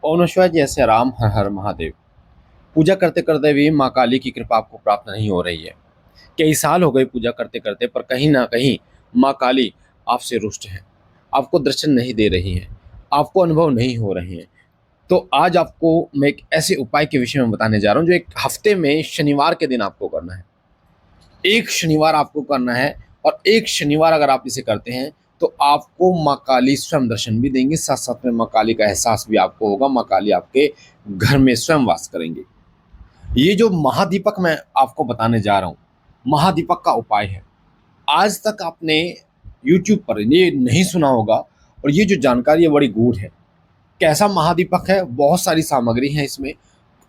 ओम नमः शिवाय। जय श्री राम। हर हर महादेव। पूजा करते करते भी माँ काली की कृपा आपको प्राप्त नहीं हो रही है। कई साल हो गए पूजा करते करते, पर कहीं ना कहीं माँ काली आपसे रुष्ट है, आपको दर्शन नहीं दे रही है, आपको अनुभव नहीं हो रहे हैं। तो आज आपको मैं एक ऐसे उपाय के विषय में बताने जा रहा हूँ जो एक हफ्ते में शनिवार के दिन आपको करना है। एक शनिवार आपको करना है, और एक शनिवार अगर आप इसे करते हैं तो आपको माँ काली स्वयं दर्शन भी देंगे, साथ साथ में माँ काली का एहसास भी आपको होगा। माँ काली आपके घर में स्वयं वास करेंगे। ये जो महादीपक मैं आपको बताने जा रहा हूँ, महादीपक का उपाय है। आज तक आपने YouTube पर ये नहीं सुना होगा, और ये जो जानकारी है बड़ी गूढ़ है। कैसा महादीपक है? बहुत सारी सामग्री है इसमें,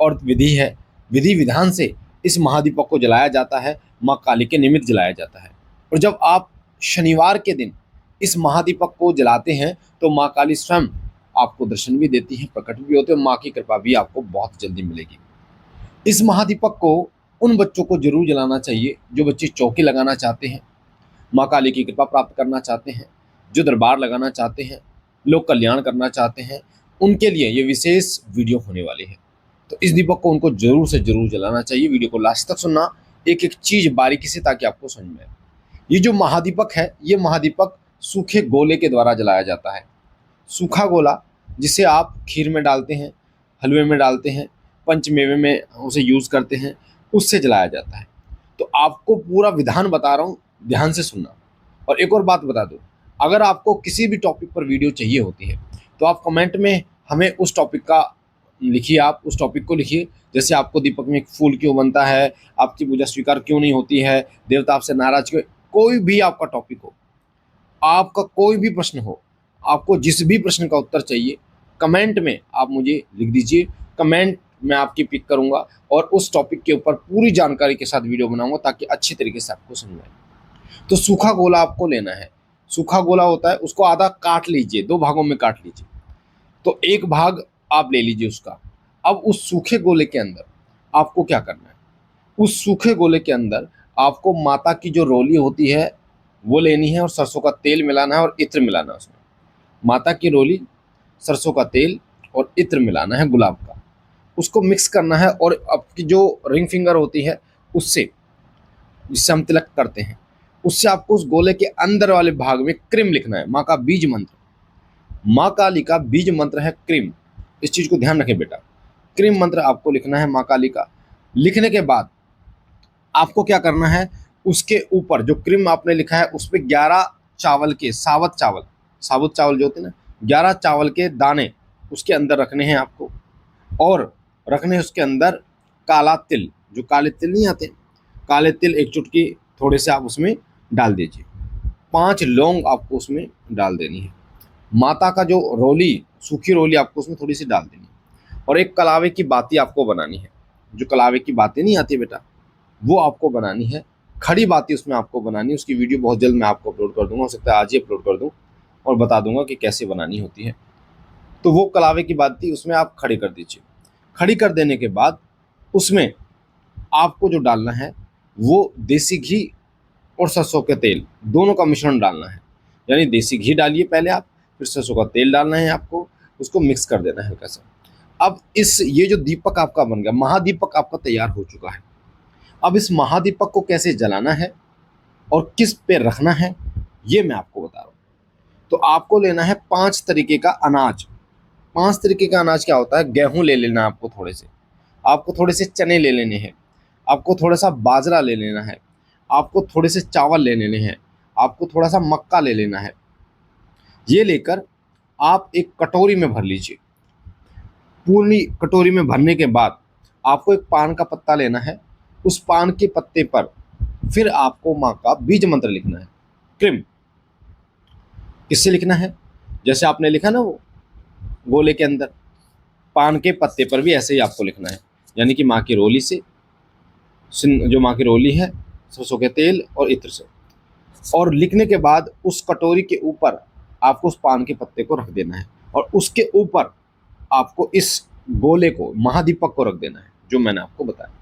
और विधि है। विधि विधान से इस महादीपक को जलाया जाता है, माँ काली के निमित्त जलाया जाता है। और जब आप शनिवार के दिन इस महादीपक को जलाते हैं तो माँ काली स्वयं आपको दर्शन भी देती है, प्रकट भी होते हैं। माँ की कृपा भी आपको बहुत जल्दी मिलेगी। इस महादीपक को उन बच्चों को जरूर जलाना चाहिए जो बच्चे चौकी लगाना चाहते हैं, माँ काली की कृपा प्राप्त करना चाहते हैं, जो दरबार लगाना चाहते हैं, लोग कल्याण करना चाहते हैं। उनके लिए ये विशेष वीडियो होने वाली है। तो इस दीपक को उनको जरूर से जरूर जलाना चाहिए। वीडियो को लास्ट तक सुनना, एक एक चीज बारीकी से, ताकि आपको समझ में आए। ये जो महादीपक है, ये महादीपक सूखे गोले के द्वारा जलाया जाता है। सूखा गोला, जिसे आप खीर में डालते हैं, हलवे में डालते हैं, पंचमेवे में उसे यूज़ करते हैं, उससे जलाया जाता है। तो आपको पूरा विधान बता रहा हूँ, ध्यान से सुनना। और एक और बात बता दूँ, अगर आपको किसी भी टॉपिक पर वीडियो चाहिए होती है तो आप कमेंट में हमें उस टॉपिक का लिखिए, आप उस टॉपिक को लिखिए। जैसे आपको दीपक में फूल क्यों बनता है, आपकी पूजा स्वीकार क्यों नहीं होती है, देवता आपसे नाराज क्यों, कोई भी आपका टॉपिक हो, आपका कोई भी प्रश्न हो, आपको जिस भी प्रश्न का उत्तर चाहिए, कमेंट में आप मुझे लिख दीजिए। कमेंट मैं आपकी पिक करूंगा और उस टॉपिक के ऊपर पूरी जानकारी के साथ वीडियो बनाऊंगा, ताकि अच्छी तरीके से आपको समझ आए। तो सूखा गोला आपको लेना है। सूखा गोला होता है, उसको आधा काट लीजिए, दो भागों में काट लीजिए। तो एक भाग आप ले लीजिए उसका। अब उस सूखे गोले के अंदर आपको क्या करना है? उस सूखे गोले के अंदर आपको माता की जो रोली होती है वो लेनी है, और सरसों का तेल मिलाना है और इत्र मिलाना है उसमें। माता की रोली, सरसों का तेल और इत्र मिलाना है गुलाब का। उसको मिक्स करना है, और आपकी जो रिंग फिंगर होती है उससे, जिससे हम तिलक करते हैं, उससे आपको उस गोले के अंदर वाले भाग में क्रीम लिखना है, माँ का बीज मंत्र। माँ काली का बीज मंत्र है क्रीम। इस चीज को ध्यान रखें बेटा। क्रीम मंत्र आपको लिखना है माँ काली का। लिखने के बाद आपको क्या करना है, उसके ऊपर जो क्रीम आपने लिखा है उस पर 11 चावल के, साबुत चावल जो होते हैं ना, 11 चावल के दाने उसके अंदर रखने हैं आपको। और रखने हैं उसके अंदर काला तिल, जो काले तिल नहीं आते, काले तिल एक चुटकी थोड़े से आप उसमें डाल दीजिए। 5 लौंग आपको उसमें डाल देनी है। माता का जो रोली, सूखी रोली आपको उसमें थोड़ी सी डाल देनी है। और एक कलावे की बाती आपको बनानी है। जो कलावे की बातें नहीं आती बेटा, वो आपको बनानी है। खड़ी बातें उसमें आपको बनानी है। उसकी वीडियो बहुत जल्द मैं आपको अपलोड कर दूंगा, हो सकता है आज ही अपलोड कर दूं, और बता दूंगा कि कैसे बनानी होती है। तो वो कलावे की बाती उसमें आप खड़ी कर दीजिए। खड़ी कर देने के बाद उसमें आपको जो डालना है वो देसी घी और सरसों के तेल दोनों का मिश्रण डालना है। यानी देसी घी डालिए पहले आप, फिर सरसों का तेल डालना है आपको, उसको मिक्स कर देना है हल्का सा। अब ये जो दीपक आपका बन गया, महादीपक आपका तैयार हो चुका है। अब इस महादीपक को कैसे जलाना है और किस पे रखना है, ये मैं आपको बता रहा हूँ। तो आपको लेना है 5 तरीके का अनाज। 5 तरीके का अनाज क्या होता है? गेहूं ले लेना है आपको थोड़े से, आपको थोड़े से चने ले लेने हैं, आपको थोड़ा सा बाजरा ले लेना है, आपको थोड़े से चावल ले लेने हैं, आपको थोड़ा सा मक्का ले लेना है। ये लेकर आप एक कटोरी में भर लीजिए। पूरी कटोरी में भरने के बाद आपको एक पान का पत्ता लेना है। उस पान के पत्ते पर फिर आपको माँ का बीज मंत्र लिखना है, क्रिम। किससे लिखना है? जैसे आपने लिखा ना वो गोले के अंदर, पान के पत्ते पर भी ऐसे ही आपको लिखना है। यानी कि माँ की रोली से, जो माँ की रोली है, सरसों के तेल और इत्र से। और लिखने के बाद उस कटोरी के ऊपर आपको उस पान के पत्ते को रख देना है, और उसके ऊपर आपको इस गोले को, महादीपक को रख देना है जो मैंने आपको बताया।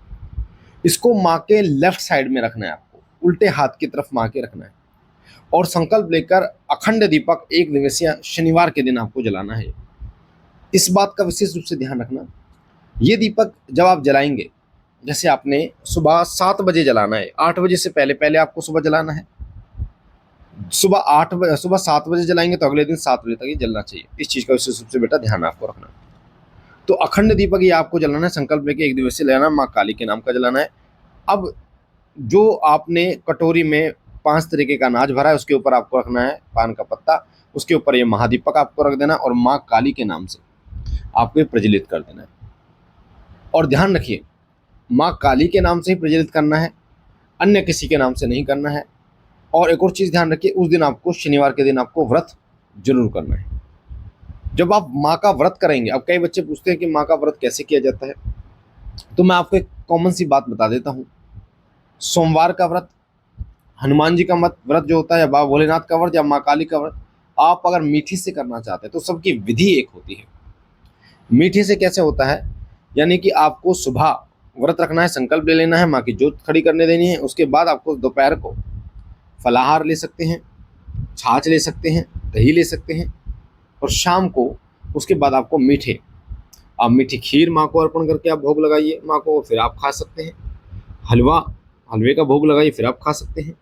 इसको माँ के लेफ्ट साइड में रखना है आपको, उल्टे हाथ की तरफ माँ के रखना है। और संकल्प लेकर अखंड दीपक 1 दिवसीय शनिवार के दिन आपको जलाना है। इस बात का विशेष रूप से ध्यान रखना, ये दीपक जब आप जलाएंगे, जैसे आपने सुबह 7 बजे जलाना है, 8 बजे से पहले पहले आपको सुबह जलाना है। सुबह 7 बजे जलाएंगे तो अगले दिन 7 बजे तक ये जलना चाहिए। इस चीज़ का विशेष रूप से बेटा ध्यान आपको रखना। तो अखंड दीपक ये आपको जलाना है, संकल्प लेके 1 दिवसीय जलाना, माँ काली के नाम का जलाना है। अब जो आपने कटोरी में 5 तरीके का अनाज भरा है, उसके ऊपर आपको रखना है पान का पत्ता, उसके ऊपर ये महादीपक आपको रख देना और माँ काली के नाम से आपको ये प्रज्वलित कर देना है। और ध्यान रखिए, माँ काली के नाम से ही प्रज्वलित करना है, अन्य किसी के नाम से नहीं करना है। और एक और चीज़ ध्यान रखिए, उस दिन आपको, शनिवार के दिन आपको व्रत जरूर करना है। जब आप माँ का व्रत करेंगे, अब कई बच्चे पूछते हैं कि माँ का व्रत कैसे किया जाता है, तो मैं आपको एक कॉमन सी बात बता देता हूँ। सोमवार का व्रत, हनुमान जी का व्रत जो होता है, या बाबा भोलेनाथ का व्रत, या माँ काली का व्रत, आप अगर मीठी से करना चाहते हैं तो सबकी विधि एक होती है। मीठी से कैसे होता है, यानी कि आपको सुबह व्रत रखना है, संकल्प ले लेना है, माँ की जोत खड़ी करने देनी है। उसके बाद आपको दोपहर को फलाहार ले सकते हैं, छाछ ले सकते हैं, दही ले सकते हैं, और शाम को उसके बाद आपको आप मीठी खीर माँ को अर्पण करके आप भोग लगाइए माँ को, फिर आप खा सकते हैं। हलवे का भोग लगाइए, फिर आप खा सकते हैं।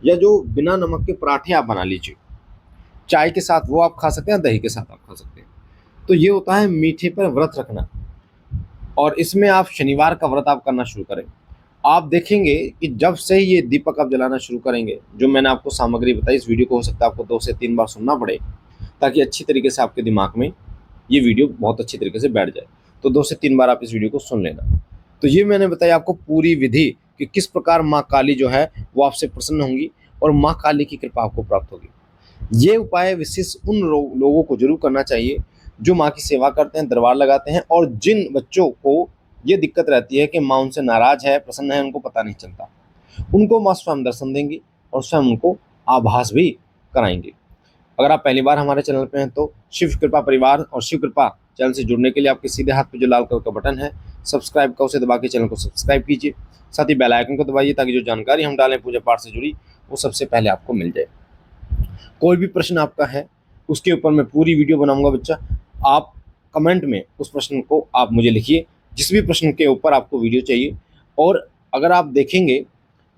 या जो बिना नमक के पराठे आप बना लीजिए चाय के साथ, वो आप खा सकते हैं, दही के साथ आप खा सकते हैं। तो ये होता है मीठे पर व्रत रखना। और इसमें आप शनिवार का व्रत आप करना शुरू करें। आप देखेंगे कि जब से ये दीपक आप जलाना शुरू करेंगे, जो मैंने आपको सामग्री बताई, इस वीडियो को हो सकता है आपको 2 से 3 बार सुनना पड़े, ताकि अच्छी तरीके से आपके दिमाग में ये वीडियो बहुत अच्छी तरीके से बैठ जाए। तो 2 से 3 बार आप इस वीडियो को सुन लेना। तो ये मैंने बताया आपको पूरी विधि कि किस प्रकार माँ काली जो है वो आपसे प्रसन्न होंगी और माँ काली की कृपा आपको प्राप्त होगी। ये उपाय विशेष उन लोगों को जरूर करना चाहिए जो माँ की सेवा करते हैं, दरबार लगाते हैं, और जिन बच्चों को ये दिक्कत रहती है कि माँ उनसे नाराज है, प्रसन्न है, उनको पता नहीं चलता, उनको माँ स्वयं दर्शन देंगी और स्वयं उनको आभास भी कराएंगे। अगर आप पहली बार हमारे चैनल पे हैं तो शिव कृपा परिवार और शिव कृपा चैनल से जुड़ने के लिए आपके सीधे हाथ पे जो लाल कलर का बटन है सब्सक्राइब का, उसे दबा के चैनल को सब्सक्राइब कीजिए। साथ ही बेल आइकन को दबाइए ताकि जो जानकारी हम डालें पूजा पाठ से जुड़ी वो सबसे पहले आपको मिल जाए। कोई भी प्रश्न आपका है उसके ऊपर मैं पूरी वीडियो बनाऊंगा बच्चा, आप कमेंट में उस प्रश्न को आप मुझे लिखिए, जिस भी प्रश्न के ऊपर आपको वीडियो चाहिए। और अगर आप देखेंगे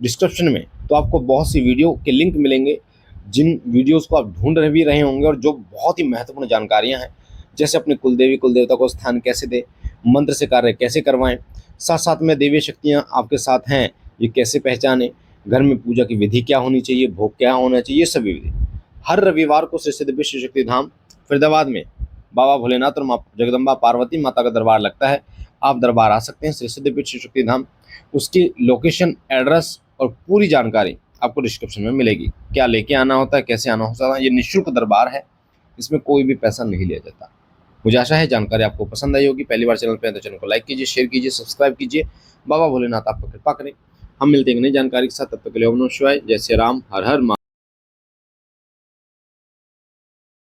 डिस्क्रिप्शन में तो आपको बहुत सी वीडियो के लिंक मिलेंगे, जिन वीडियोस को आप ढूंढ रहे भी रहे होंगे और जो बहुत ही महत्वपूर्ण जानकारियां हैं, जैसे अपने कुलदेवी कुलदेवता को स्थान कैसे दें, मंत्र से कार्य कैसे करवाएं, साथ साथ में देवी शक्तियां आपके साथ हैं ये कैसे पहचानें, घर में पूजा की विधि क्या होनी चाहिए, भोग क्या होना चाहिए, ये सभी विधि हर रविवार को श्री सिद्धि विश्व शक्ति धाम फरीदाबाद में बाबा भोलेनाथ और माँ जगदम्बा पार्वती माता का दरबार लगता है। आप दरबार आ सकते हैं श्री सिद्धि विश्व शक्ति धाम। उसकी लोकेशन, एड्रेस और पूरी जानकारी आपको डिस्क्रिप्शन में मिलेगी। क्या लेके आना होता है, कैसे आना होता है, ये निःशुल्क दरबार है, इसमें कोई भी पैसा नहीं लिया जाता। मुझे आशा है जानकारी आपको पसंद आई होगी। पहली बार चैनल पे है तो चैनल को लाइक कीजिए, शेयर कीजिए, सब्सक्राइब कीजिए। बाबा भोलेनाथ आपको कृपा करें। हम मिलते हैं नई जानकारी के साथ, तब तक के लिए ओम नमः शिवाय। जय श्री राम, हर हर